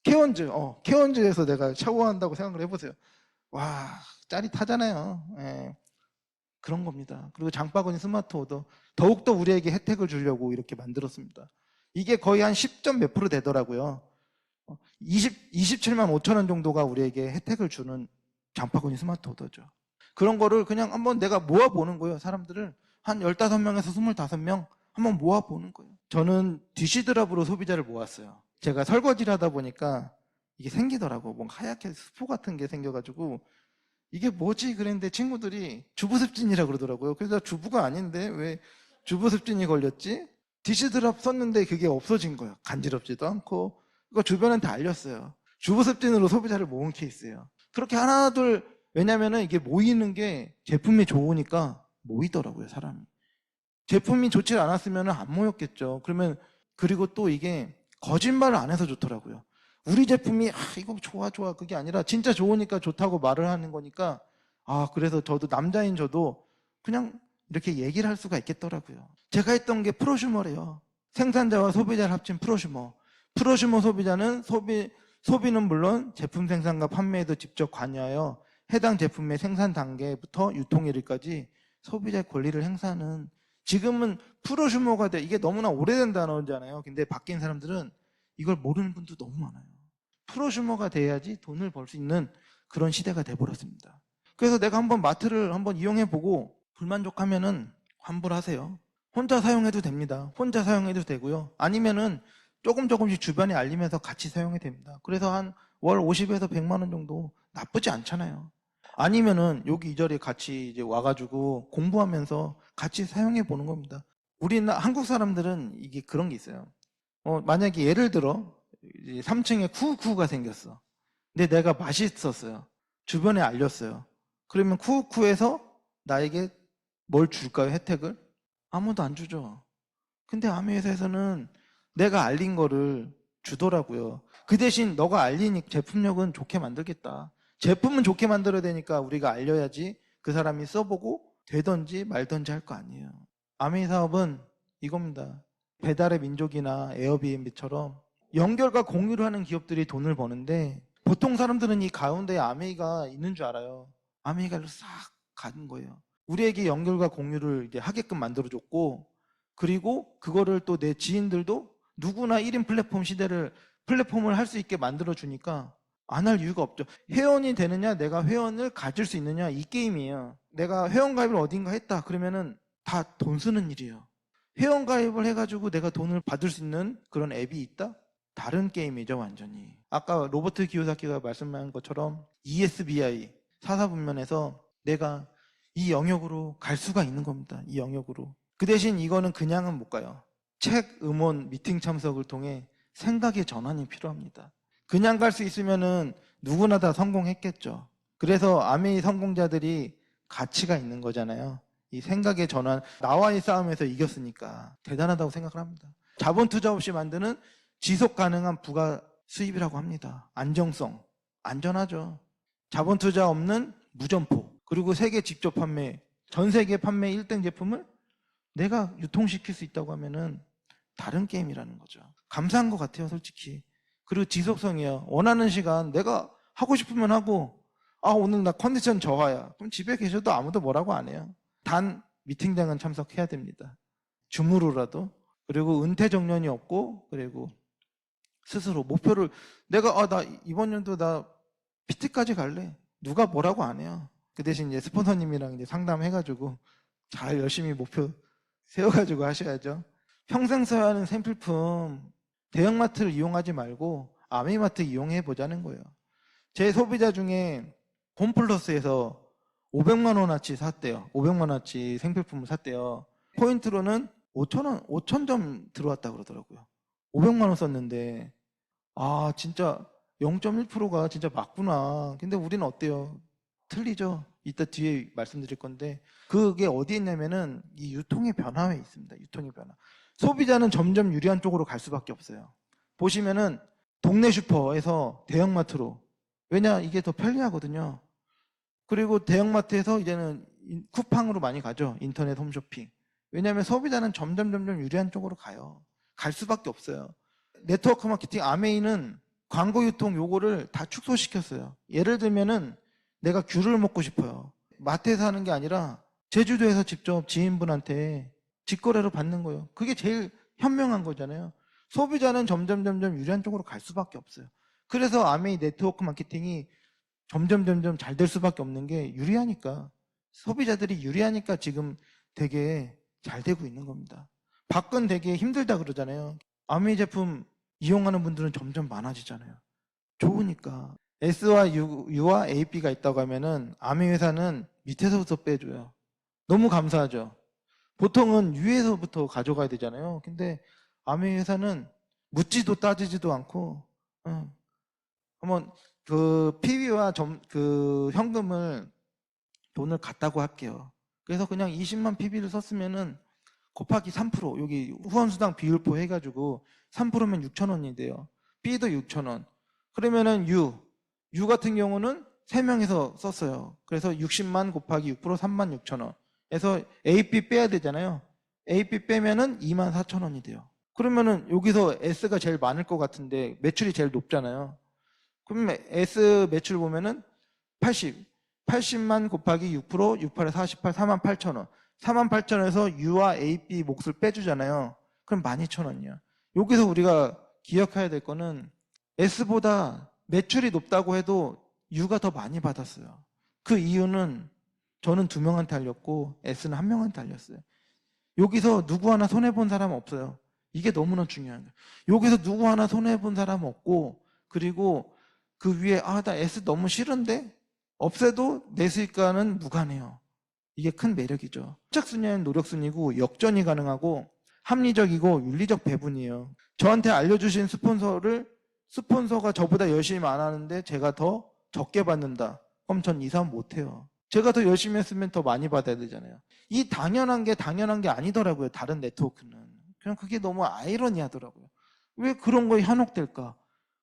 케언즈에서 내가 샤워한다고 생각을 해보세요. 와, 짜릿하잖아요. 예. 그런 겁니다. 그리고 장바구니 스마트 오더, 더욱더 우리에게 혜택을 주려고 이렇게 만들었습니다. 이게 거의 한 10점 몇 프로 되더라고요. 27만 5천 원 정도가 우리에게 혜택을 주는 장바구니 스마트 오더죠. 그런 거를 그냥 한번 내가 모아보는 거예요. 사람들을 한 15명에서 25명 한번 모아보는 거예요. 저는 디시드랍으로 소비자를 모았어요. 제가 설거지를 하다 보니까 이게 생기더라고. 뭔가 하얗게 스포 같은 게 생겨가지고 이게 뭐지? 그랬는데 친구들이 주부습진이라고 그러더라고요. 그래서 주부가 아닌데 왜 주부습진이 걸렸지? 디시드랍 썼는데 그게 없어진 거예요. 간지럽지도 않고. 그거 주변엔 다 알렸어요. 주부습진으로 소비자를 모은 케이스예요. 그렇게 하나 둘, 왜냐면은 이게 모이는 게 제품이 좋으니까 모이더라고요, 사람이. 제품이 좋지 않았으면 안 모였겠죠. 그리고 또 이게 거짓말을 안 해서 좋더라고요. 우리 제품이 이거 좋아 그게 아니라 진짜 좋으니까 좋다고 말을 하는 거니까, 그래서 저도 남자인 저도 그냥 이렇게 얘기를 할 수가 있겠더라고요. 제가 했던 게 프로슈머래요. 생산자와 소비자를 합친 프로슈머. 프로슈머 소비자는 소비는 물론 제품 생산과 판매에도 직접 관여하여 해당 제품의 생산 단계부터 유통일까지 소비자의 권리를 행사하는, 지금은 프로슈머가 돼. 이게 너무나 오래된 단어잖아요. 근데 바뀐 사람들은 이걸 모르는 분도 너무 많아요. 프로슈머가 돼야지 돈을 벌 수 있는 그런 시대가 돼버렸습니다. 그래서 내가 한번 마트를 한번 이용해보고 불만족하면은 환불하세요. 혼자 사용해도 됩니다. 혼자 사용해도 되고요. 아니면은 조금씩 주변에 알리면서 같이 사용해도 됩니다. 그래서 한 월 50에서 100만 원 정도 나쁘지 않잖아요. 아니면은 여기 이 자리에 같이 이제 와가지고 공부하면서 같이 사용해 보는 겁니다. 한국 사람들은 이게 그런 게 있어요. 만약에 예를 들어 3층에 쿠우쿠우가 생겼어. 근데 내가 맛있었어요. 주변에 알렸어요. 그러면 쿠우쿠에서 나에게 뭘 줄까요? 혜택을? 아무도 안 주죠. 근데 아메회사에서는 내가 알린 거를 주더라고요. 그 대신 너가 알리니 제품력은 좋게 만들겠다. 제품은 좋게 만들어야 되니까 우리가 알려야지 그 사람이 써보고 되던지 말던지 할 거 아니에요. 아메이 사업은 이겁니다. 배달의 민족이나 에어비앤비처럼 연결과 공유를 하는 기업들이 돈을 버는데, 보통 사람들은 이 가운데에 아메이가 있는 줄 알아요. 아메이가 싹 가는 거예요. 우리에게 연결과 공유를 이제 하게끔 만들어줬고, 그리고 그거를 또 내 지인들도 누구나 1인 플랫폼을 할 수 있게 만들어주니까 안 할 이유가 없죠. 회원이 되느냐, 내가 회원을 가질 수 있느냐, 이 게임이에요. 내가 회원가입을 어딘가 했다 그러면은 다 돈 쓰는 일이에요. 회원가입을 해가지고 내가 돈을 받을 수 있는 그런 앱이 있다? 다른 게임이죠, 완전히. 아까 로버트 기요사키가 말씀한 것처럼 ESBI, 사사분면에서 내가 이 영역으로 갈 수가 있는 겁니다. 이 영역으로. 그 대신 이거는 그냥은 못 가요. 책, 음원, 미팅 참석을 통해 생각의 전환이 필요합니다. 그냥 갈 수 있으면은 누구나 다 성공했겠죠. 그래서 아메이 성공자들이 가치가 있는 거잖아요. 이 생각의 전환, 나와의 싸움에서 이겼으니까 대단하다고 생각을 합니다. 자본 투자 없이 만드는 지속 가능한 부가 수입이라고 합니다. 안정성, 안전하죠. 자본 투자 없는 무점포, 그리고 세계 직접 판매, 전 세계 판매 1등 제품을 내가 유통시킬 수 있다고 하면은 다른 게임이라는 거죠. 감사한 것 같아요, 솔직히. 그리고 지속성이요. 원하는 시간 내가 하고 싶으면 하고, 오늘 나 컨디션 저하야. 그럼 집에 계셔도 아무도 뭐라고 안 해요. 단 미팅장은 참석해야 됩니다. 줌으로라도. 그리고 은퇴 정년이 없고, 그리고 스스로 목표를, 내가 나 이번 연도 나 PT까지 갈래. 누가 뭐라고 안 해요. 그 대신 이제 스폰서님이랑 이제 상담해가지고 잘 열심히 목표 세워가지고 하셔야죠. 평생 써야 하는 생필품 대형마트를 이용하지 말고 아메이마트 이용해 보자는 거예요. 제 소비자 중에 홈플러스에서 500만 원어치 샀대요. 500만 원어치 생필품을 샀대요. 포인트로는 5,000원, 5,000점 들어왔다 그러더라고요. 500만 원 썼는데 아 진짜 0.1%가 진짜 맞구나. 근데 우리는 어때요? 틀리죠. 이따 뒤에 말씀드릴 건데 그게 어디에 있냐면은 이 유통의 변화에 있습니다. 유통의 변화. 소비자는 점점 유리한 쪽으로 갈 수밖에 없어요. 보시면은 동네 슈퍼에서 대형마트로, 왜냐 이게 더 편리하거든요. 그리고 대형마트에서 이제는 쿠팡으로 많이 가죠. 인터넷 홈쇼핑. 왜냐하면 소비자는 점점 유리한 쪽으로 가요. 갈 수밖에 없어요. 네트워크 마케팅 아메이는 광고 유통 요거를 다 축소시켰어요. 예를 들면은 내가 귤을 먹고 싶어요. 마트에서 하는 게 아니라 제주도에서 직접 지인분한테 직거래로 받는 거예요. 그게 제일 현명한 거잖아요. 소비자는 점점 유리한 쪽으로 갈 수밖에 없어요. 그래서 아메이 네트워크 마케팅이 점점 잘 될 수밖에 없는 게 유리하니까, 소비자들이 유리하니까 지금 되게 잘 되고 있는 겁니다. 밖은 되게 힘들다 그러잖아요. 아메이 제품 이용하는 분들은 점점 많아지잖아요. 좋으니까. S와 U와 A, B가 있다고 하면은 아메이 회사는 밑에서부터 빼줘요. 너무 감사하죠. 보통은 U에서부터 가져가야 되잖아요. 근데 아메이 회사는 묻지도 따지지도 않고 한번 그 PB와 그 현금을 돈을 갖다고 할게요. 그래서 그냥 20만 PB를 썼으면은 곱하기 3% 여기 후원수당 비율표 해가지고 3%면 6,000원이 돼요. B도 6,000원. 그러면은 U 같은 경우는 3명에서 썼어요. 그래서 60만 곱하기 6% 36,000원. 그래서 AP 빼야 되잖아요. AP 빼면은 24,000원이 돼요. 그러면은 여기서 S가 제일 많을 것 같은데 매출이 제일 높잖아요. 그러면 S 매출 보면은 80만 곱하기 6%, 6, 8에 48, 48,000원. 48,000원에서 U와 AP 몫을 빼주잖아요. 그럼 12,000원이야. 여기서 우리가 기억해야 될 거는 S보다 매출이 높다고 해도 U가 더 많이 받았어요. 그 이유는 저는 2명한테 알렸고 S는 1명한테 알렸어요. 여기서 누구 하나 손해본 사람 없어요. 이게 너무나 중요한 거예요. 여기서 누구 하나 손해본 사람 없고, 그리고 그 위에 나 S 너무 싫은데 없애도 내 수익과는 무관해요. 이게 큰 매력이죠. 선착순위는 노력순위고 역전이 가능하고 합리적이고 윤리적 배분이에요. 저한테 알려주신 스폰서가 저보다 열심히 안 하는데 제가 더 적게 받는다. 그럼 전 이 사업 못해요. 제가 더 열심히 했으면 더 많이 받아야 되잖아요. 이 당연한 게 아니더라고요. 다른 네트워크는. 그냥 그게 너무 아이러니하더라고요. 왜 그런 거에 현혹될까?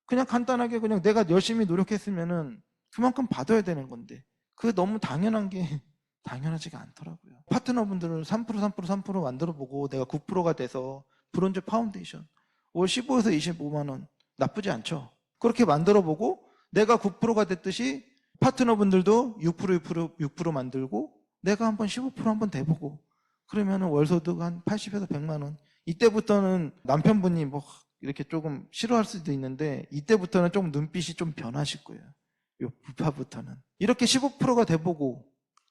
그냥 간단하게 그냥 내가 열심히 노력했으면은 그만큼 받아야 되는 건데 그게 너무 당연한 게 당연하지가 않더라고요. 파트너분들을 3% 만들어보고 내가 9%가 돼서 브론즈 파운데이션 월 15에서 25만 원 나쁘지 않죠. 그렇게 만들어보고 내가 9%가 됐듯이 파트너분들도 6% 만들고 내가 한번 15% 한번 돼보고 그러면 월소득 한 80에서 100만 원. 이때부터는 남편분이 뭐 이렇게 조금 싫어할 수도 있는데 이때부터는 좀 눈빛이 좀 변하실 거예요. 요 부파부터는 이렇게 15%가 돼보고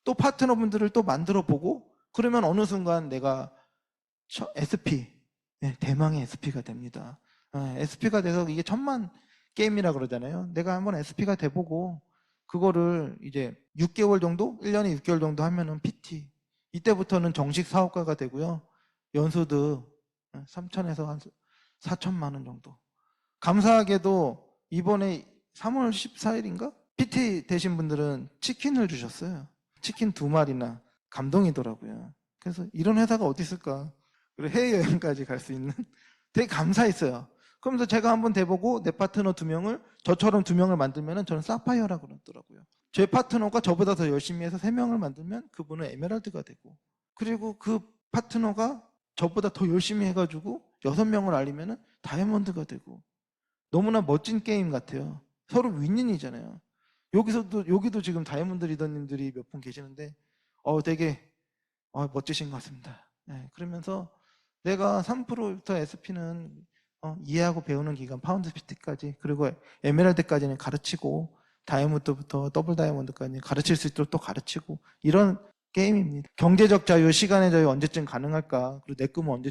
또 파트너분들을 또 만들어보고 그러면 어느 순간 내가 SP 대망의 SP가 됩니다. SP가 돼서 이게 1,000만 게임이라 그러잖아요. 내가 한번 SP가 돼보고 그거를 이제 6개월 정도 1년에 6개월 정도 하면은 PT 이때부터는 정식 사업가가 되고요. 연소득 3천에서 한 4천만 원 정도. 감사하게도 이번에 3월 14일인가? PT 되신 분들은 치킨을 주셨어요. 치킨 2마리나. 감동이더라고요. 그래서 이런 회사가 어디 있을까? 그리고 해외여행까지 갈 수 있는 되게 감사했어요. 그러면서 제가 한번 돼보고 내 파트너 2명을 저처럼 2명을 만들면 저는 사파이어라고 그러더라고요. 제 파트너가 저보다 더 열심히 해서 3명을 만들면 그분은 에메랄드가 되고, 그리고 그 파트너가 저보다 더 열심히 해가지고 6명을 알리면 다이아몬드가 되고, 너무나 멋진 게임 같아요. 서로 윈윈이잖아요. 여기도 지금 다이아몬드 리더님들이 몇 분 계시는데 되게 멋지신 것 같습니다. 그러면서 내가 3%부터 SP는 이해하고 배우는 기간 파운드 PT까지 그리고 에메랄드까지는 가르치고 다이아몬드부터 더블 다이아몬드까지 가르칠 수 있도록 또 가르치고 이런 게임입니다. 경제적 자유, 시간의 자유 언제쯤 가능할까? 그리고 내 꿈은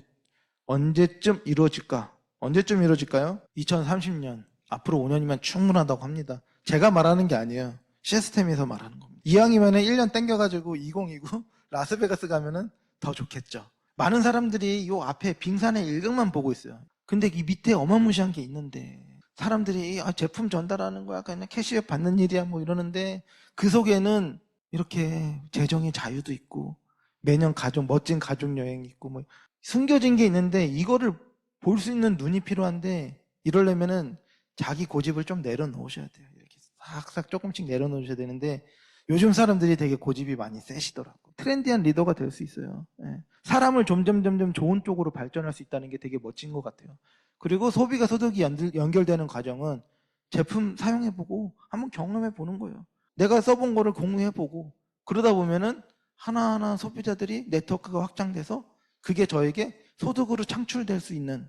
언제쯤 이루어질까? 언제쯤 이루어질까요? 2030년. 앞으로 5년이면 충분하다고 합니다. 제가 말하는 게 아니에요. 시스템에서 말하는 겁니다. 이왕이면 1년 땡겨가지고 2029 라스베가스 가면은 더 좋겠죠. 많은 사람들이 이 앞에 빙산의 일각만 보고 있어요. 근데 이 밑에 어마무시한 게 있는데 사람들이 제품 전달하는 거야 그냥 캐시백 받는 일이야 뭐 이러는데 그 속에는 이렇게 재정의 자유도 있고 매년 멋진 가족 여행이 있고 뭐 숨겨진 게 있는데 이거를 볼 수 있는 눈이 필요한데 이러려면은 자기 고집을 좀 내려놓으셔야 돼요. 이렇게 싹싹 조금씩 내려놓으셔야 되는데 요즘 사람들이 되게 고집이 많이 세시더라고. 트렌디한 리더가 될 수 있어요. 예. 사람을 점점 좋은 쪽으로 발전할 수 있다는 게 되게 멋진 것 같아요. 그리고 소비가 소득이 연결되는 과정은 제품 사용해보고 한번 경험해보는 거예요. 내가 써본 거를 공유해보고 그러다 보면은 하나하나 소비자들이 네트워크가 확장돼서 그게 저에게 소득으로 창출될 수 있는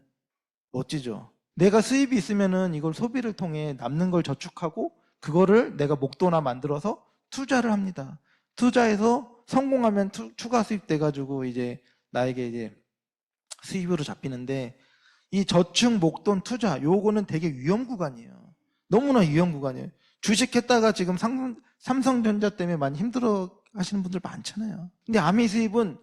멋지죠. 내가 수입이 있으면은 이걸 소비를 통해 남는 걸 저축하고 그거를 내가 목돈화 만들어서 투자를 합니다. 투자해서 성공하면 추가 수입 돼가지고 이제 나에게 이제 수입으로 잡히는데 이 저축, 목돈, 투자 요거는 되게 위험 구간이에요. 너무나 위험 구간이에요. 주식했다가 지금 삼성전자 때문에 많이 힘들어 하시는 분들 많잖아요. 근데 아미 수입은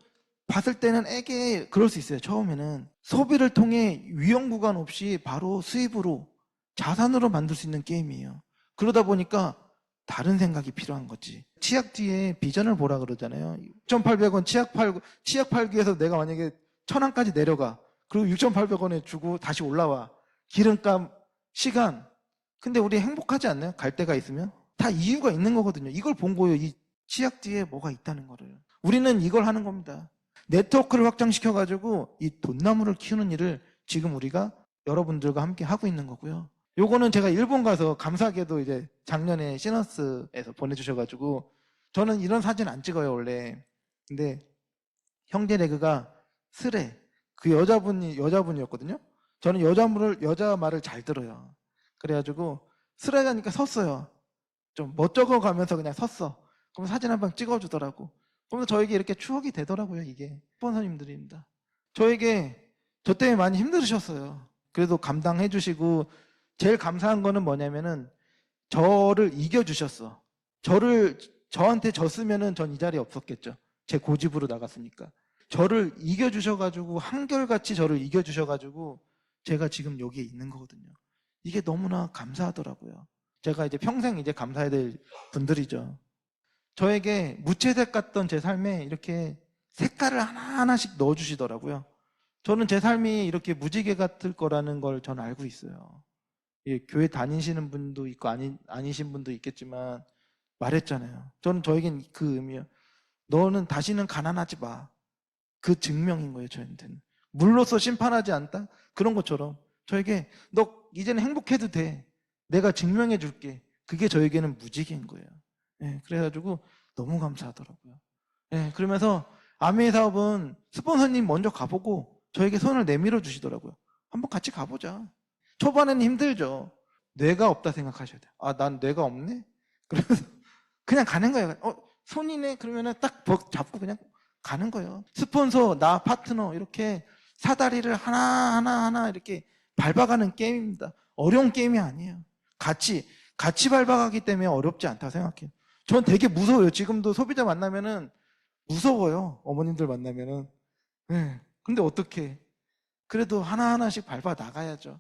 봤을 때는 애게 그럴 수 있어요. 처음에는 소비를 통해 위험 구간 없이 바로 수입으로 자산으로 만들 수 있는 게임이에요. 그러다 보니까 다른 생각이 필요한 거지. 치약 뒤에 비전을 보라 그러잖아요. 6,800원 치약 팔기 위해서 내가 만약에 1,000원까지 내려가. 그리고 6,800원에 주고 다시 올라와. 기름값, 시간. 근데 우리 행복하지 않나요? 갈 데가 있으면? 다 이유가 있는 거거든요. 이걸 본 거예요. 이 치약 뒤에 뭐가 있다는 거를. 우리는 이걸 하는 겁니다. 네트워크를 확장시켜가지고 이 돈나무를 키우는 일을 지금 우리가 여러분들과 함께 하고 있는 거고요. 요거는 제가 일본 가서 감사하게도 이제 작년에 시너스에서 보내주셔가지고 저는 이런 사진 안 찍어요 원래. 근데 형제 레그가 스레 그 여자분이었거든요. 저는 여자 말을 잘 들어요. 그래가지고 스레 가니까 섰어요. 좀 멋쩍어 가면서 그냥 섰어. 그럼 사진 한 방 찍어주더라고. 그러면서 저에게 이렇게 추억이 되더라고요. 이게 스폰서님들입니다. 저에게 저 때문에 많이 힘들으셨어요. 그래도 감당해 주시고 제일 감사한 거는 뭐냐면은 저를 이겨주셨어. 저한테 졌으면은 전 이 자리에 없었겠죠. 제 고집으로 나갔으니까. 저를 이겨주셔가지고 한결같이 저를 이겨주셔가지고 제가 지금 여기에 있는 거거든요. 이게 너무나 감사하더라고요. 제가 이제 평생 이제 감사해야 될 분들이죠. 저에게 무채색 같던 제 삶에 이렇게 색깔을 하나하나씩 넣어주시더라고요. 저는 제 삶이 이렇게 무지개 같을 거라는 걸 전 알고 있어요. 예, 교회 다니시는 분도 있고 아니신 분도 있겠지만 말했잖아요. 저는 저에겐 그 의미예요. 너는 다시는 가난하지 마. 그 증명인 거예요. 저한테는. 물로써 심판하지 않다? 그런 것처럼 저에게 너 이제는 행복해도 돼. 내가 증명해 줄게. 그게 저에게는 무지개인 거예요. 예, 그래가지고 너무 감사하더라고요. 예, 그러면서 아메이 사업은 스폰서님 먼저 가보고 저에게 손을 내밀어 주시더라고요. 한번 같이 가보자. 초반에는 힘들죠. 뇌가 없다 생각하셔야 돼요. 난 뇌가 없네? 그래서 그냥 가는 거예요. 손이네? 그러면은 딱 잡고 그냥 가는 거예요. 스폰서, 나 파트너 이렇게 사다리를 하나 이렇게 밟아가는 게임입니다. 어려운 게임이 아니에요. 같이 밟아가기 때문에 어렵지 않다 생각해요. 전 되게 무서워요. 지금도 소비자 만나면은 무서워요. 어머님들 만나면은. 네. 근데 어떻게? 그래도 하나하나씩 밟아 나가야죠.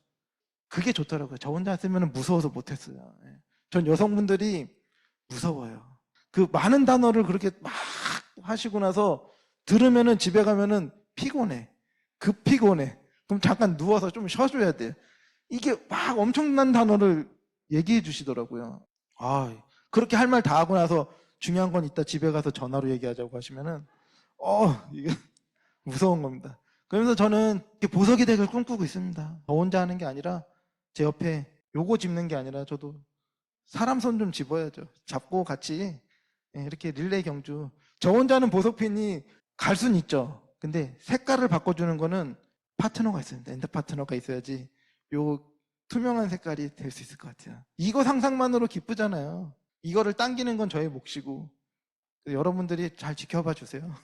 그게 좋더라고요. 저 혼자 쓰면 무서워서 못했어요. 네. 전 여성분들이 무서워요. 그 많은 단어를 그렇게 막 하시고 나서 들으면은 집에 가면은 피곤해. 피곤해. 그럼 잠깐 누워서 좀 쉬어줘야 돼. 이게 막 엄청난 단어를 얘기해 주시더라고요. 그렇게 할 말 다 하고 나서 중요한 건 이따 집에 가서 전화로 얘기하자고 하시면은 이게 무서운 겁니다. 그러면서 저는 이렇게 보석이 덱을 꿈꾸고 있습니다. 저 혼자 하는 게 아니라 제 옆에 요거 짚는 게 아니라 저도 사람 손 좀 집어야죠. 잡고 같이 이렇게 릴레이 경주. 저 혼자 하는 보석핀이 갈 수는 있죠. 근데 색깔을 바꿔주는 거는 파트너가 있어야 돼. 엔드 파트너가 있어야지 요 투명한 색깔이 될 수 있을 것 같아요. 이거 상상만으로 기쁘잖아요. 이거를 당기는 건 저의 몫이고 여러분들이 잘 지켜봐 주세요.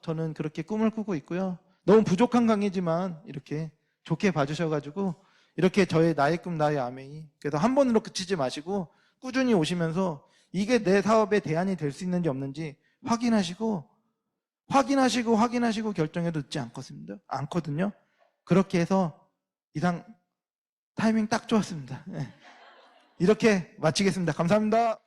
저는 그렇게 꿈을 꾸고 있고요. 너무 부족한 강의지만 이렇게 좋게 봐주셔가지고 이렇게 나의 꿈 나의 아메이, 그래서 한 번으로 그치지 마시고 꾸준히 오시면서 이게 내 사업의 대안이 될 수 있는지 없는지 확인하시고 결정해도 늦지 않거든요. 그렇게 해서 이상 타이밍 딱 좋았습니다. 이렇게 마치겠습니다. 감사합니다.